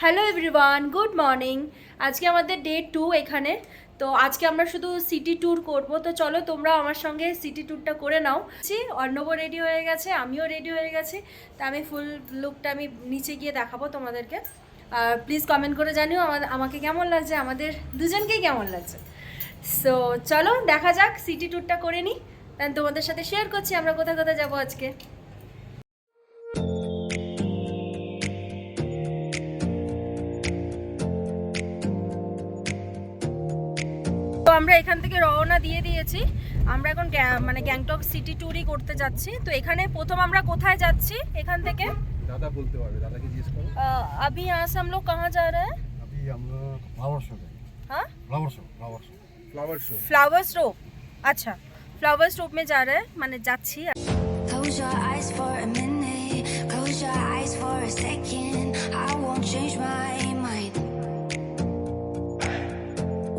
Hello everyone, good morning. আজকে আমাদের day 2 এখানে। তো আজকে আমরা শুধু সিটি ট্যুর করব। তো চলো তোমরা আমার সঙ্গে সিটি ট্যুরটা করে নাও। অর্ণব রেডি হয়ে গেছে, আমিও রেডি হয়ে গেছি। তা আমি ফুল লুকটা আমি নিচে গিয়ে দেখাবো তোমাদেরকে। আর প্লিজ কমেন্ট করে জানিও আমাকে কেমন লাগছে, আমাদের দুজনকেই কেমন লাগছে। সো চলো দেখা যাক, সিটি ট্যুরটা করে নিই, দেন তোমাদের সাথে শেয়ার করছি আমরা কোথায় কোথায় যাবো আজকে। তো আমরা এখান থেকে রওনা দিয়ে দিয়েছি। আমরা এখন মানে গ্যাংটক সিটি ট্যুরই করতে যাচ্ছি। তো এখানে প্রথম আমরা কোথায় যাচ্ছি এখান থেকে? दादा बोलते पारবে, দাদাকে জিজ্ঞেস করো। अभी यहाँ से हम लोग कहाँ जा रहे हैं? अभी हम लोग फ्लावर शो गए। हाँ, फ्लावर शो फ्लावर स्टॉप। अच्छा, फ्लावर स्टॉप में जा रहे हैं, माने যাচ্ছি। Close your eyes for a minute. Close your eyes for a second. I won't change my mind.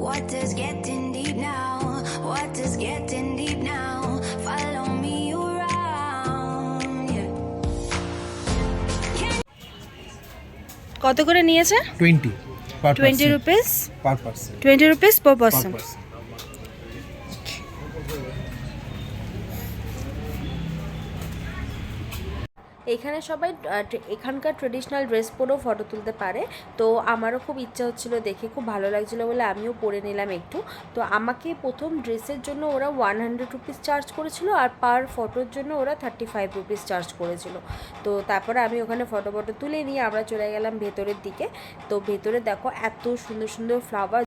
What does getting deep now? What does getting deep now? Follow me around. Yeah. কত করে নিয়েছে? 20 per 20 rupees, per person 20 rupees per person। এখানে সবাই এখানকার traditional dress পরেও photo তুলতে পারে। তো আমারও খুব ইচ্ছা হচ্ছিলো, দেখে খুব ভালো লাগছিলো বলে আমিও পরে নিলাম একটু। তো আমাকে প্রথম ড্রেসের জন্য ওরা 100 রুপিস চার্জ করেছিল, আর পার ফটোর জন্য ওরা 35 রুপিস চার্জ করেছিল। তো তারপরে আমি ওখানে ফটো তুলে নিয়ে আমরা চলে গেলাম ভেতরের দিকে। তো ভেতরে দেখো এত সুন্দর সুন্দর ফ্লাওয়ার।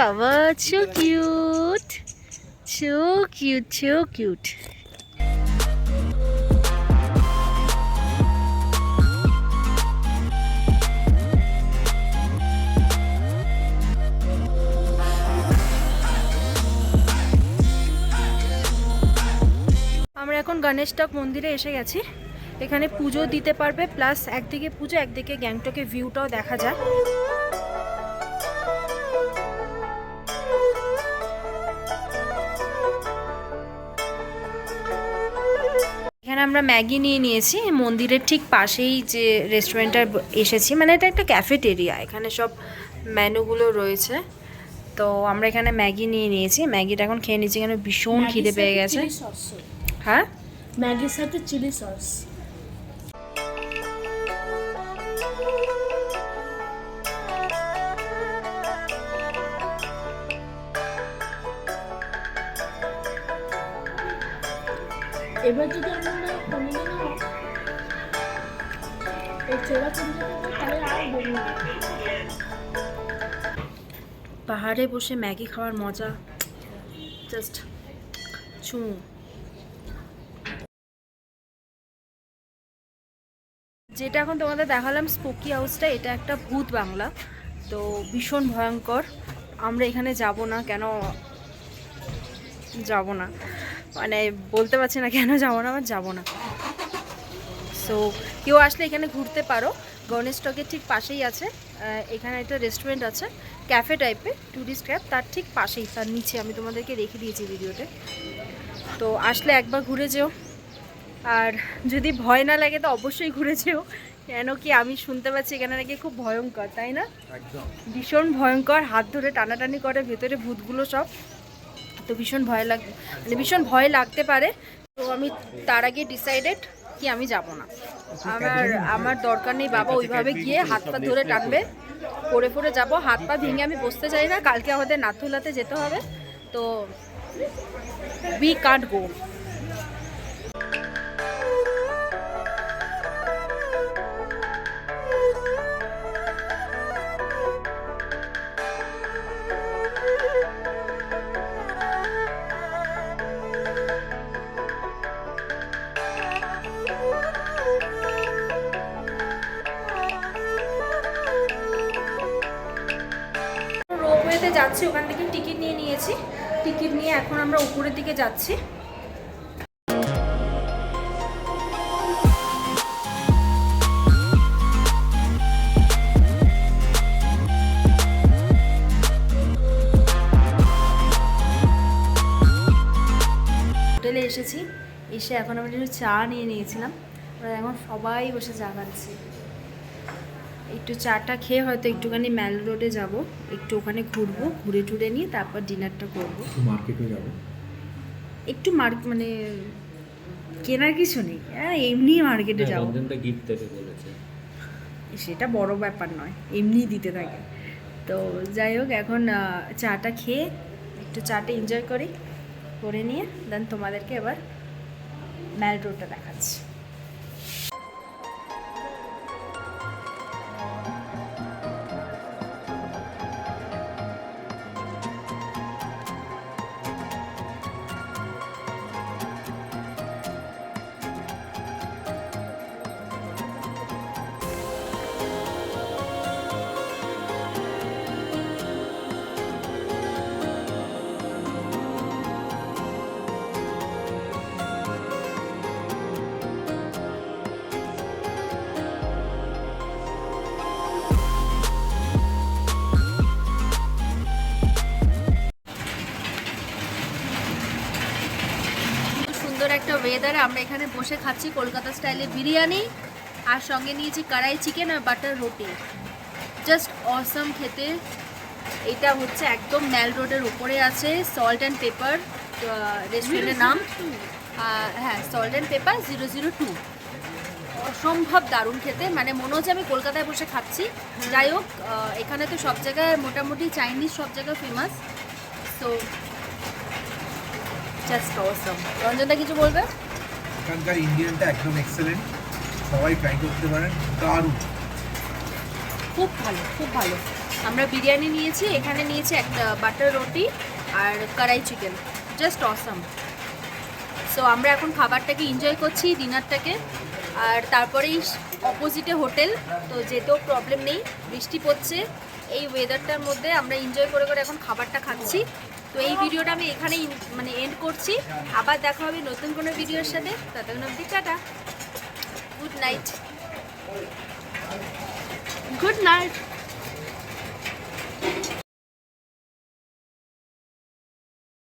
বাবা, so cute, so cute, so cute। আমরা এখন গণেশটক মন্দিরে এসে গেছি। এখানে পুজো দিতে পারবে, প্লাস একদিকে পুজো একদিকে গ্যাংটকের ভিউটাও দেখা যায়। এখানে আমরা ম্যাগি নিয়ে নিয়েছি। মন্দিরের ঠিক পাশেই যে রেস্টুরেন্টটা এসেছি, মানে এটা একটা ক্যাফেটেরিয়া, এখানে সব মেনুগুলো রয়েছে। তো আমরা এখানে ম্যাগি নিয়ে নিয়েছি, ম্যাগিটা এখন খেয়ে নিচ্ছি, কেন ভীষণ খিদে পেয়ে গেছে। হ্যাঁ, ম্যাগির সাথে চিলি সস। এবার যদি আমরা কমিয়ে নাও এই ছোলা চিংড়ি তাহলে আর বলবো না। পাহাড়ে বসে ম্যাগি খাওয়ার মজা জাস্ট চু। যেটা এখন তোমাদের দেখালাম স্পোকি হাউসটা, এটা একটা ভূত বাংলা। তো ভীষণ ভয়ঙ্কর। আমরা এখানে যাব না, কেন যাব না, মানে বলতে পারছি না কেন যাব না, আমার যাব না। সো কেউ আসলে এখানে ঘুরতে পারো। গণেশ স্টকের ঠিক পাশেই আছে। এখানে একটা রেস্টুরেন্ট আছে, ক্যাফে টাইপের, ট্যুরিস্ট ক্যাফ, তার ঠিক পাশেই, তার নিচে আমি তোমাদেরকে রেখে দিয়েছি ভিডিওতে। তো আসলে একবার ঘুরে যেও, আর যদি ভয় না লাগে তো অবশ্যই ঘুরে যেও। কেন কি আমি শুনতে পাচ্ছি এখানে নাকি খুব ভয়ঙ্কর, তাই না? একদম ভীষণ ভয়ঙ্কর, হাত ধরে টানাটানি করে ভেতরে ভূতগুলো সব, তো ভীষণ ভয় মানে ভীষণ ভয় লাগতে পারে। তো আমি তার আগে ডিসাইডেড কি আমি যাব না, আমার দরকার নেই। বাবা ওইভাবে গিয়ে হাত পা ধরে টানবে, পড়ে পড়ে যাবো, হাত পা ভেঙে আমি বসতে চাই না। কালকে আমাদের নাথুলাতে যেতে হবে, তো উই কান্ট গো। রোপওয়েতে যাচ্ছি, ওখান থেকে টিকিট নিয়ে নিয়েছি। টিকিট নিয়ে এখন আমরা উপরের দিকে যাচ্ছি। হোটেলে এসেছি, এসে এখন আমরা একটু চা নিয়ে নিয়েছিলাম। আমরা এখন সবাই বসে চা খাচ্ছি। একটু চাটা খেয়ে হয়তো একটুখানি ম্যাল রোডে যাব, একটু ওখানে ঘুরবো, ঘুরে টুরে নিয়ে তারপর ডিনারটা করব। মার্কেটে যাবো, একটু মানে কেনার কিছু নেই, হ্যাঁ এমনি মার্কেটে যাবো। গিফট দেবে বলেছে, সেটা বড় ব্যাপার নয়, এমনি দিতে থাকে। তো যাই হোক, এখন চাটা খেয়ে একটু চাটা এনজয় করে নিয়ে দেন তোমাদেরকে এবার ম্যাল রোডটা দেখাচ্ছি। একটা ওয়েদারে আমরা এখানে বসে খাচ্ছি কলকাতা স্টাইলে বিরিয়ানি, আর সঙ্গে নিয়েছি কড়াই চিকেন আর বাটার রুটি। জাস্ট অসম খেতে। এটা হচ্ছে একদম ম্যাল রোডের উপরে আছে, সল্ট অ্যান্ড পেপার রেস্টুরেন্টের নাম। হ্যাঁ, সল্ট অ্যান্ড পেপার 002। অসম্ভব দারুণ খেতে, মানে মনে হচ্ছে আমি কলকাতায় বসে খাচ্ছি। যাই হোক, এখানে তো সব জায়গায় মোটামুটি চাইনিজ সব জায়গায় ফেমাস, সো জাস্ট অসম। রঞ্জনদা কিছু বলবে? এখানকার ইন্ডিয়ানটা একদম এক্সেলেন্ট, সবাই ট্রাই করতে পারেন, দারুণ, খুব ভালো, খুব ভালো। আমরা বিরিয়ানি নিয়েছি, এখানে নিয়েছি একটা বাটার রুটি আর কড়াই চিকেন, জাস্ট অসম। সো আমরা এখন খাবারটাকে এনজয় করছি, ডিনারটাকে। আর তারপরেই অপোজিটে হোটেল, তো যেতেও প্রবলেম নেই, বৃষ্টি পড়ছে। এই ওয়েদারটার মধ্যে আমরা এনজয় করে করে এখন খাবারটা খাচ্ছি। তো এই ভিডিওটা আমি এখানেই মানে এন্ড করছি। আবার দেখা হবে নতুন কোনো ভিডিওর সাথে। ততক্ষণ অবধি টাটা, গুড নাইট।